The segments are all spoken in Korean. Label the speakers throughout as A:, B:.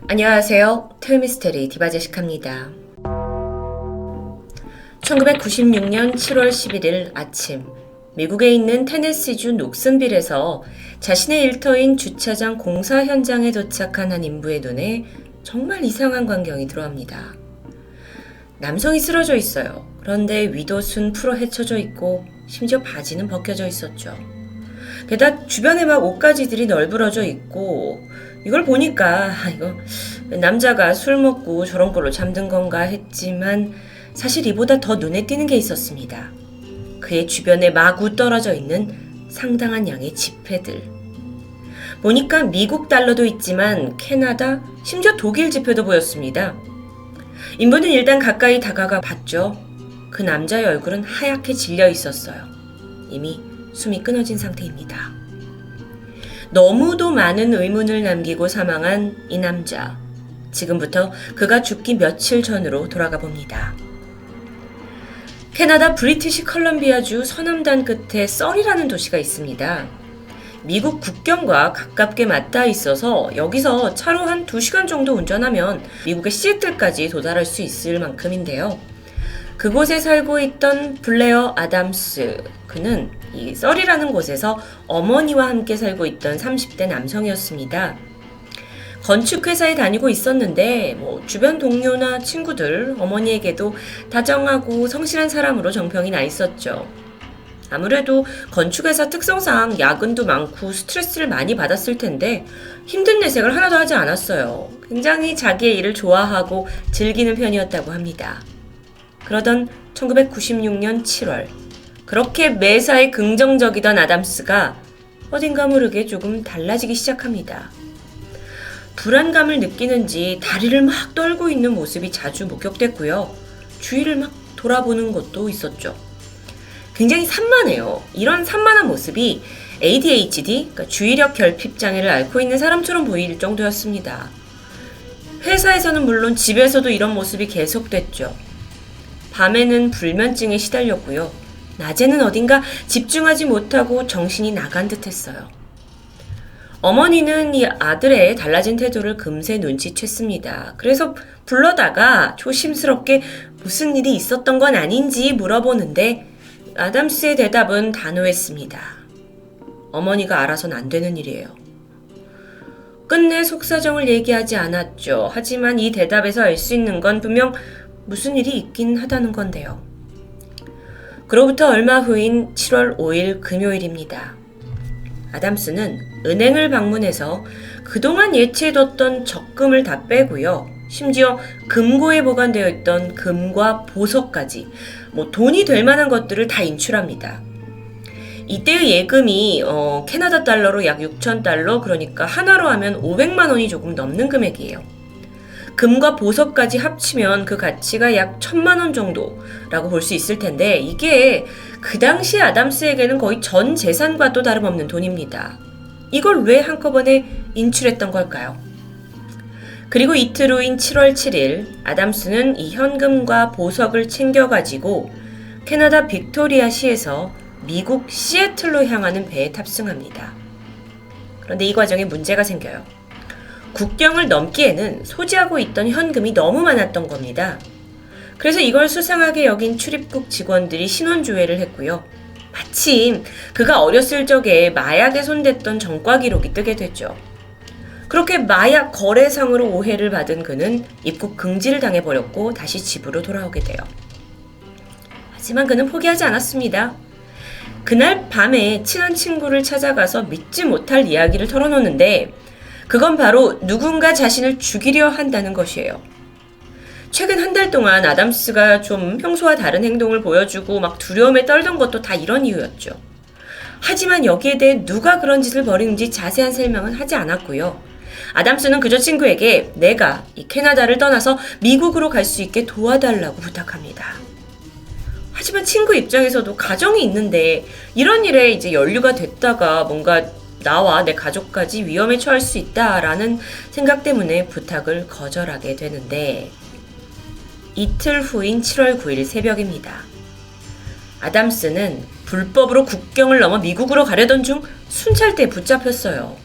A: 안녕하세요. 토요미스테리 디바제시카입니다. 1996년 7월 11일 아침, 미국에 있는 테네시주 녹슨빌에서 자신의 일터인 주차장 공사 현장에 도착한 한 인부의 눈에 정말 이상한 광경이 들어옵니다. 남성이 쓰러져 있어요. 그런데 위도 순 풀어 헤쳐져 있고 심지어 바지는 벗겨져 있었죠. 게다가 주변에 막 옷가지들이 널브러져 있고 이걸 보니까 이거 남자가 술 먹고 저런 걸로 잠든 건가 했지만 사실 이보다 더 눈에 띄는 게 있었습니다. 그의 주변에 마구 떨어져 있는 상당한 양의 지폐들. 보니까 미국 달러도 있지만 캐나다, 심지어 독일 지폐도 보였습니다. 인부는 일단 가까이 다가가 봤죠. 그 남자의 얼굴은 하얗게 질려 있었어요. 이미 숨이 끊어진 상태입니다. 너무도 많은 의문을 남기고 사망한 이 남자. 지금부터 그가 죽기 며칠 전으로 돌아가 봅니다. 캐나다 브리티시 컬럼비아주 서남단 끝에 서리라는 도시가 있습니다. 미국 국경과 가깝게 맞닿아 있어서 여기서 차로 한 2시간 정도 운전하면 미국의 시애틀까지 도달할 수 있을 만큼인데요. 그곳에 살고 있던 블레어 아담스, 그는 이 서리라는 곳에서 어머니와 함께 살고 있던 30대 남성이었습니다. 건축회사에 다니고 있었는데 주변 동료나 친구들, 어머니에게도 다정하고 성실한 사람으로 정평이 나 있었죠. 아무래도 건축회사 특성상 야근도 많고 스트레스를 많이 받았을 텐데 힘든 내색을 하나도 하지 않았어요. 굉장히 자기의 일을 좋아하고 즐기는 편이었다고 합니다. 그러던 1996년 7월, 그렇게 매사에 긍정적이던 아담스가 어딘가 모르게 조금 달라지기 시작합니다. 불안감을 느끼는지 다리를 막 떨고 있는 모습이 자주 목격됐고요. 주위를 막 돌아보는 것도 있었죠. 굉장히 산만해요. 이런 산만한 모습이 ADHD, 그러니까 주의력 결핍 장애를 앓고 있는 사람처럼 보일 정도였습니다. 회사에서는 물론 집에서도 이런 모습이 계속됐죠. 밤에는 불면증에 시달렸고요. 낮에는 어딘가 집중하지 못하고 정신이 나간 듯 했어요. 어머니는 이 아들의 달라진 태도를 금세 눈치챘습니다. 그래서 불러다가 조심스럽게 무슨 일이 있었던 건 아닌지 물어보는데 아담스의 대답은 단호했습니다. 어머니가 알아서는 안 되는 일이에요. 끝내 속사정을 얘기하지 않았죠. 하지만 이 대답에서 알 수 있는 건 분명 무슨 일이 있긴 하다는 건데요. 그로부터 얼마 후인 7월 5일 금요일입니다. 아담스는 은행을 방문해서 그동안 예치해뒀던 적금을 다 빼고요. 심지어 금고에 보관되어 있던 금과 보석까지 돈이 될 만한 것들을 다 인출합니다. 이때의 예금이 캐나다 달러로 약 6,000달러, 그러니까 하나로 하면 500만 원이 조금 넘는 금액이에요. 금과 보석까지 합치면 그 가치가 약 1,000만 원 정도라고 볼 수 있을 텐데 이게 그 당시 아담스에게는 거의 전 재산과도 다름없는 돈입니다. 이걸 왜 한꺼번에 인출했던 걸까요? 그리고 이틀 후인 7월 7일 아담스는 이 현금과 보석을 챙겨가지고 캐나다 빅토리아시에서 미국 시애틀로 향하는 배에 탑승합니다. 그런데 이 과정에 문제가 생겨요. 국경을 넘기에는 소지하고 있던 현금이 너무 많았던 겁니다. 그래서 이걸 수상하게 여긴 출입국 직원들이 신원조회를 했고요. 마침 그가 어렸을 적에 마약에 손댔던 전과 기록이 뜨게 됐죠. 그렇게 마약 거래상으로 오해를 받은 그는 입국 금지를 당해버렸고 다시 집으로 돌아오게 돼요. 하지만 그는 포기하지 않았습니다. 그날 밤에 친한 친구를 찾아가서 믿지 못할 이야기를 털어놓는데 그건 바로 누군가 자신을 죽이려 한다는 것이에요. 최근 한 달 동안 아담스가 좀 평소와 다른 행동을 보여주고 막 두려움에 떨던 것도 다 이런 이유였죠. 하지만 여기에 대해 누가 그런 짓을 벌이는지 자세한 설명은 하지 않았고요. 아담스는 그저 친구에게 내가 이 캐나다를 떠나서 미국으로 갈 수 있게 도와달라고 부탁합니다. 하지만 친구 입장에서도 가정이 있는데 이런 일에 이제 연루가 됐다가 뭔가 나와 내 가족까지 위험에 처할 수 있다라는 생각 때문에 부탁을 거절하게 되는데 이틀 후인 7월 9일 새벽입니다. 아담스는 불법으로 국경을 넘어 미국으로 가려던 중 순찰대에 붙잡혔어요.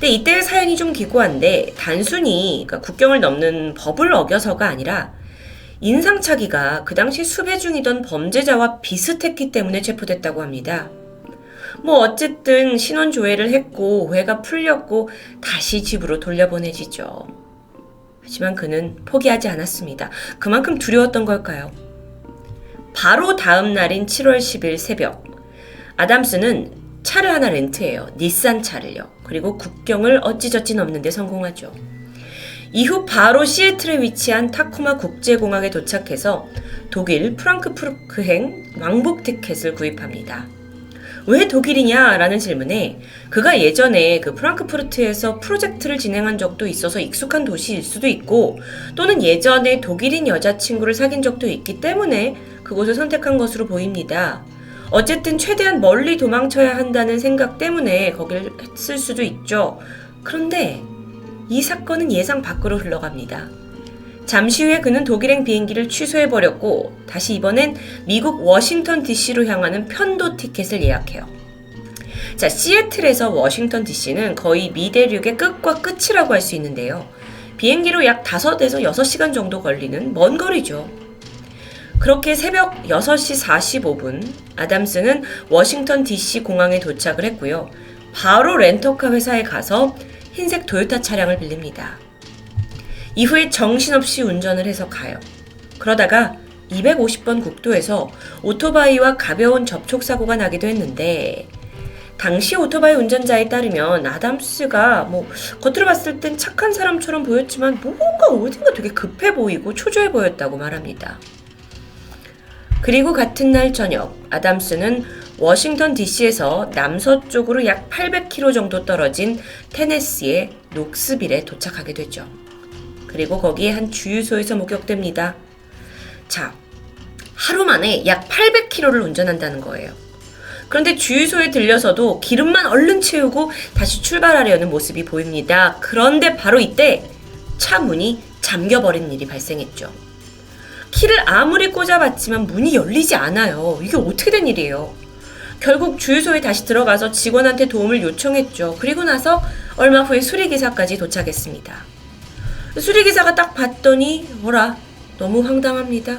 A: 근데 이때의 사연이 좀 기고한데 단순히 그러니까 국경을 넘는 법을 어겨서가 아니라 인상착의가 그 당시 수배 중이던 범죄자와 비슷했기 때문에 체포됐다고 합니다. 뭐 어쨌든 신원 조회를 했고 오해가 풀렸고 다시 집으로 돌려보내지죠. 하지만 그는 포기하지 않았습니다. 그만큼 두려웠던 걸까요? 바로 다음 날인 7월 10일 새벽 아담스는 차를 하나 렌트해요. 닛산 차를요. 그리고 국경을 어찌저찌 넘는 데 성공하죠. 이후 바로 시애틀에 위치한 타코마 국제공항에 도착해서 독일 프랑크푸르크행 왕복 티켓을 구입합니다. 왜 독일이냐? 라는 질문에 그가 예전에 그 프랑크푸르트에서 프로젝트를 진행한 적도 있어서 익숙한 도시일 수도 있고 또는 예전에 독일인 여자친구를 사귄 적도 있기 때문에 그곳을 선택한 것으로 보입니다. 어쨌든 최대한 멀리 도망쳐야 한다는 생각 때문에 거길 했을 수도 있죠. 그런데 이 사건은 예상 밖으로 흘러갑니다. 잠시 후에 그는 독일행 비행기를 취소해버렸고 다시 이번엔 미국 워싱턴 DC로 향하는 편도 티켓을 예약해요. 자, 시애틀에서 워싱턴 DC는 거의 미 대륙의 끝과 끝이라고 할 수 있는데요. 비행기로 약 5에서 6시간 정도 걸리는 먼 거리죠. 그렇게 새벽 6시 45분 아담스는 워싱턴 DC 공항에 도착을 했고요. 바로 렌터카 회사에 가서 흰색 도요타 차량을 빌립니다. 이후에 정신없이 운전을 해서 가요. 그러다가 250번 국도에서 오토바이와 가벼운 접촉사고가 나기도 했는데 당시 오토바이 운전자에 따르면 아담스가 겉으로 봤을 땐 착한 사람처럼 보였지만 뭔가 어딘가 되게 급해 보이고 초조해 보였다고 말합니다. 그리고 같은 날 저녁 아담스는 워싱턴 DC에서 남서쪽으로 약 800km 정도 떨어진 테네시의 녹스빌에 도착하게 되죠. 그리고 거기에 한 주유소에서 목격됩니다. 자, 하루 만에 약 800km를 운전한다는 거예요. 그런데 주유소에 들려서도 기름만 얼른 채우고 다시 출발하려는 모습이 보입니다. 그런데 바로 이때 차 문이 잠겨버린 일이 발생했죠. 키를 아무리 꽂아봤지만 문이 열리지 않아요. 이게 어떻게 된 일이에요? 결국 주유소에 다시 들어가서 직원한테 도움을 요청했죠. 그리고 나서 얼마 후에 수리기사까지 도착했습니다. 수리기사가 딱 봤더니 어라, 너무 황당합니다.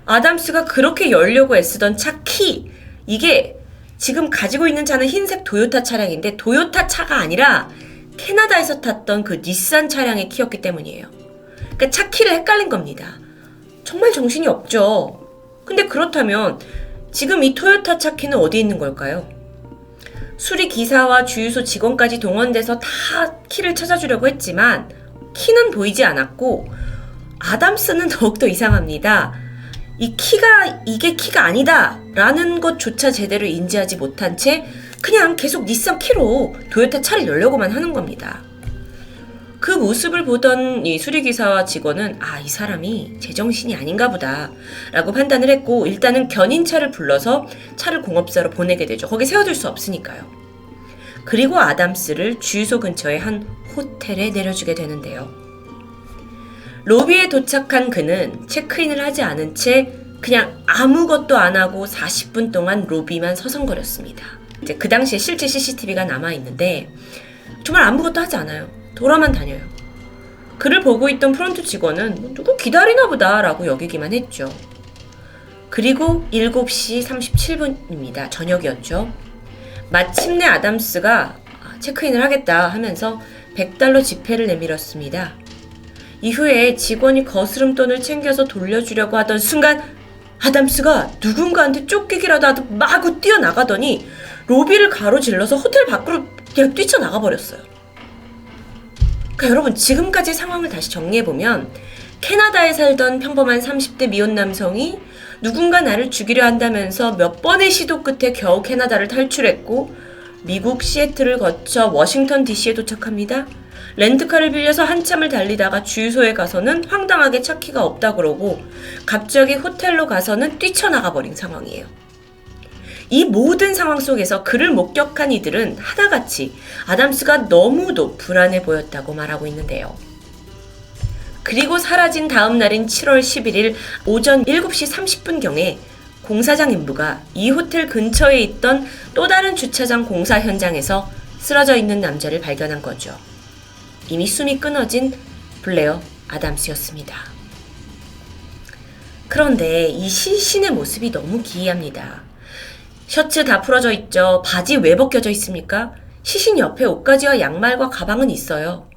A: 아담스가 그렇게 열려고 애쓰던 차 키, 이게 지금 가지고 있는 차는 흰색 도요타 차량인데 도요타 차가 아니라 캐나다에서 탔던 그 닛산 차량의 키였기 때문이에요. 그러니까 차 키를 헷갈린 겁니다. 정말 정신이 없죠. 근데 그렇다면 지금 이 토요타 차 키는 어디 있는 걸까요? 수리기사와 주유소 직원까지 동원돼서 다 키를 찾아주려고 했지만 키는 보이지 않았고 아담스는 더욱더 이상합니다. 이게 키가 아니다 라는 것조차 제대로 인지하지 못한 채 그냥 계속 닛산 키로 도요타 차를 열려고만 하는 겁니다. 그 모습을 보던 이 수리기사와 직원은 이 사람이 제정신이 아닌가 보다 라고 판단을 했고 일단은 견인차를 불러서 차를 공업사로 보내게 되죠. 거기 세워둘 수 없으니까요. 그리고 아담스를 주유소 근처의 한 호텔에 내려주게 되는데요. 로비에 도착한 그는 체크인을 하지 않은 채 그냥 아무것도 안 하고 40분 동안 로비만 서성거렸습니다. 이제 그 당시에 실제 CCTV가 남아있는데 정말 아무것도 하지 않아요. 돌아만 다녀요. 그를 보고 있던 프론트 직원은 누구 기다리나 보다 라고 여기기만 했죠. 그리고 7시 37분입니다. 저녁이었죠. 마침내 아담스가 체크인을 하겠다 하면서 $100 지폐를 내밀었습니다. 이후에 직원이 거스름돈을 챙겨서 돌려주려고 하던 순간 아담스가 누군가한테 쫓기기라도 하듯 마구 뛰어나가더니 로비를 가로질러서 호텔 밖으로 그냥 뛰쳐나가 버렸어요. 그러니까 여러분 지금까지 상황을 다시 정리해보면 캐나다에 살던 평범한 30대 미혼 남성이 누군가 나를 죽이려 한다면서 몇 번의 시도 끝에 겨우 캐나다를 탈출했고 미국 시애틀을 거쳐 워싱턴 DC에 도착합니다. 렌트카를 빌려서 한참을 달리다가 주유소에 가서는 황당하게 차 키가 없다 그러고 갑자기 호텔로 가서는 뛰쳐나가 버린 상황이에요. 이 모든 상황 속에서 그를 목격한 이들은 하나같이 아담스가 너무도 불안해 보였다고 말하고 있는데요. 그리고 사라진 다음 날인 7월 11일 오전 7시 30분경에 공사장 인부가 이 호텔 근처에 있던 또 다른 주차장 공사 현장에서 쓰러져 있는 남자를 발견한 거죠. 이미 숨이 끊어진 블레어 아담스였습니다. 그런데 이 시신의 모습이 너무 기이합니다. 셔츠 다 풀어져 있죠. 바지 왜 벗겨져 있습니까? 시신 옆에 옷가지와 양말과 가방은 있어요.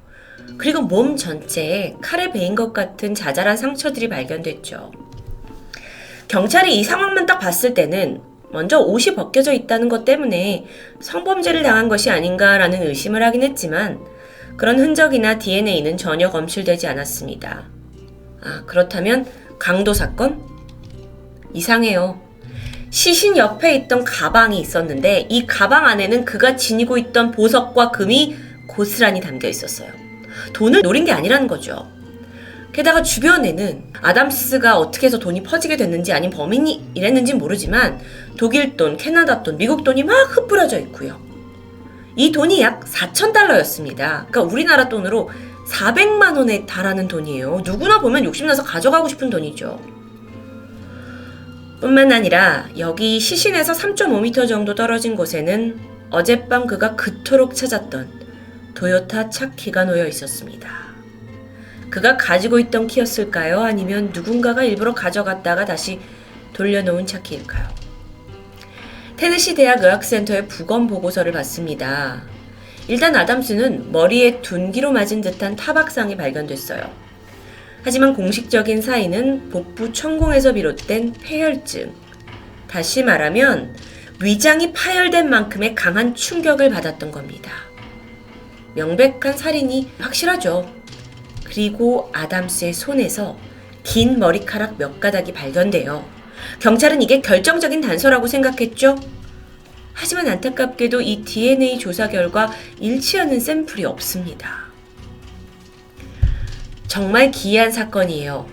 A: 그리고 몸 전체에 칼에 베인 것 같은 자잘한 상처들이 발견됐죠. 경찰이 이 상황만 딱 봤을 때는 먼저 옷이 벗겨져 있다는 것 때문에 성범죄를 당한 것이 아닌가라는 의심을 하긴 했지만 그런 흔적이나 DNA는 전혀 검출되지 않았습니다. 그렇다면 강도 사건? 이상해요. 시신 옆에 있던 가방이 있었는데 이 가방 안에는 그가 지니고 있던 보석과 금이 고스란히 담겨 있었어요. 돈을 노린 게 아니라는 거죠. 게다가 주변에는 아담스가 어떻게 해서 돈이 퍼지게 됐는지 아닌 범인이 이랬는지 모르지만 독일 돈, 캐나다 돈, 미국 돈이 막 흩뿌려져 있고요. 이 돈이 약 4,000달러였습니다. 그러니까 우리나라 돈으로 400만 원에 달하는 돈이에요. 누구나 보면 욕심나서 가져가고 싶은 돈이죠. 뿐만 아니라 여기 시신에서 3.5m 정도 떨어진 곳에는 어젯밤 그가 그토록 찾았던 도요타 차 키가 놓여 있었습니다. 그가 가지고 있던 키였을까요? 아니면 누군가가 일부러 가져갔다가 다시 돌려놓은 차 키일까요? 테네시 대학 의학센터의 부검 보고서를 봤습니다. 일단 아담스는 머리에 둔기로 맞은 듯한 타박상이 발견됐어요. 하지만 공식적인 사인은 복부 천공에서 비롯된 폐혈증, 다시 말하면 위장이 파열된 만큼의 강한 충격을 받았던 겁니다. 명백한 살인이 확실하죠. 그리고 아담스의 손에서 긴 머리카락 몇 가닥이 발견돼요. 경찰은 이게 결정적인 단서라고 생각했죠. 하지만 안타깝게도 이 DNA 조사 결과 일치하는 샘플이 없습니다. 정말 기이한 사건이에요.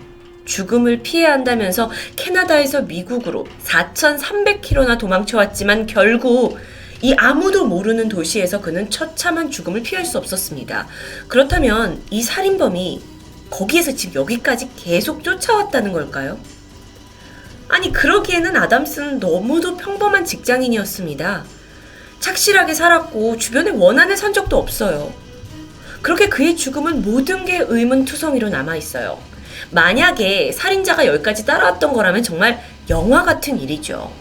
A: 죽음을 피해야 한다면서 캐나다에서 미국으로 4,300km나 도망쳐왔지만 결국 이 아무도 모르는 도시에서 그는 처참한 죽음을 피할 수 없었습니다. 그렇다면 이 살인범이 거기에서 지금 여기까지 계속 쫓아왔다는 걸까요? 아니, 그러기에는 아담스는 너무도 평범한 직장인이었습니다. 착실하게 살았고 주변에 원한을 산 적도 없어요. 그렇게 그의 죽음은 모든 게 의문투성이로 남아있어요. 만약에 살인자가 여기까지 따라왔던 거라면 정말 영화 같은 일이죠.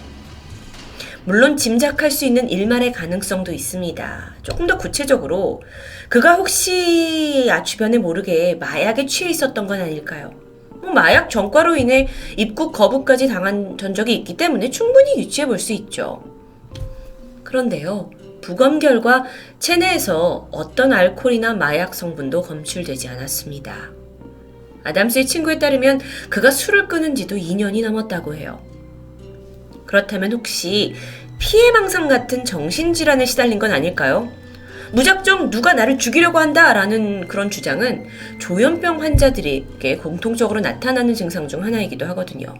A: 물론 짐작할 수 있는 일말의 가능성도 있습니다. 조금 더 구체적으로 그가 혹시 주변에 모르게 마약에 취해 있었던 건 아닐까요? 마약 전과로 인해 입국 거부까지 당한 전적이 있기 때문에 충분히 유추해 볼 수 있죠. 그런데요, 부검 결과 체내에서 어떤 알코올이나 마약 성분도 검출되지 않았습니다. 아담스의 친구에 따르면 그가 술을 끊은 지도 2년이 넘었다고 해요. 그렇다면 혹시 피해망상 같은 정신질환에 시달린 건 아닐까요? 무작정 누가 나를 죽이려고 한다라는 그런 주장은 조현병 환자들에게 공통적으로 나타나는 증상 중 하나이기도 하거든요.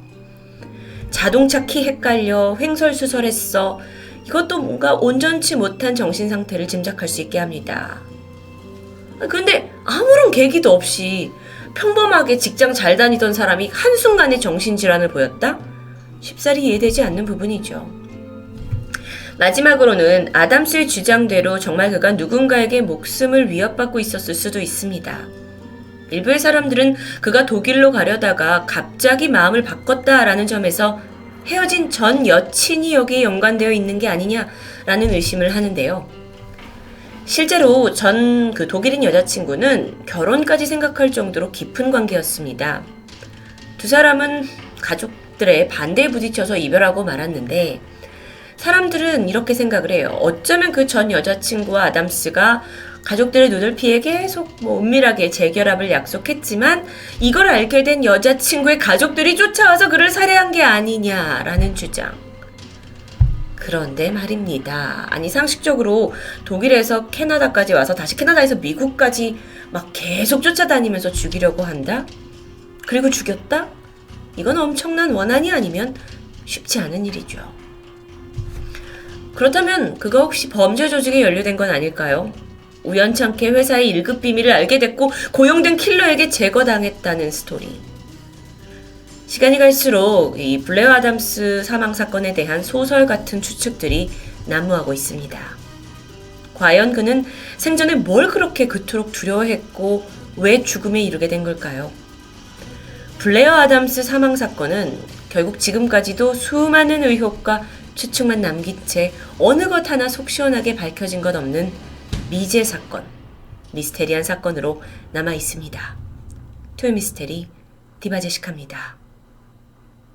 A: 자동차 키 헷갈려, 횡설수설했어. 이것도 뭔가 온전치 못한 정신상태를 짐작할 수 있게 합니다. 그런데 아무런 계기도 없이 평범하게 직장 잘 다니던 사람이 한순간에 정신질환을 보였다? 쉽사리 이해되지 않는 부분이죠. 마지막으로는 아담스의 주장대로 정말 그가 누군가에게 목숨을 위협받고 있었을 수도 있습니다. 일부의 사람들은 그가 독일로 가려다가 갑자기 마음을 바꿨다라는 점에서 헤어진 전 여친이 여기에 연관되어 있는 게 아니냐라는 의심을 하는데요. 실제로 전 그 독일인 여자친구는 결혼까지 생각할 정도로 깊은 관계였습니다. 두 사람은 가족들의 반대에 부딪혀서 이별하고 말았는데 사람들은 이렇게 생각을 해요. 어쩌면 그 전 여자친구와 아담스가 가족들의 눈을 피해 계속 은밀하게 재결합을 약속했지만 이걸 알게 된 여자친구의 가족들이 쫓아와서 그를 살해한 게 아니냐라는 주장. 그런데 말입니다. 아니, 상식적으로 독일에서 캐나다까지 와서 다시 캐나다에서 미국까지 막 계속 쫓아다니면서 죽이려고 한다? 그리고 죽였다? 이건 엄청난 원한이 아니면 쉽지 않은 일이죠. 그렇다면 그가 혹시 범죄 조직에 연루된 건 아닐까요? 우연찮게 회사의 1급 비밀을 알게 됐고 고용된 킬러에게 제거당했다는 스토리. 시간이 갈수록 이 블레어 아담스 사망 사건에 대한 소설 같은 추측들이 난무하고 있습니다. 과연 그는 생전에 뭘 그렇게 그토록 두려워했고 왜 죽음에 이르게 된 걸까요? 블레어 아담스 사망 사건은 결국 지금까지도 수많은 의혹과 추측만 남긴 채 어느 것 하나 속 시원하게 밝혀진 것 없는 미제 사건, 미스테리한 사건으로 남아 있습니다. 토요미스테리 디바제시카입니다.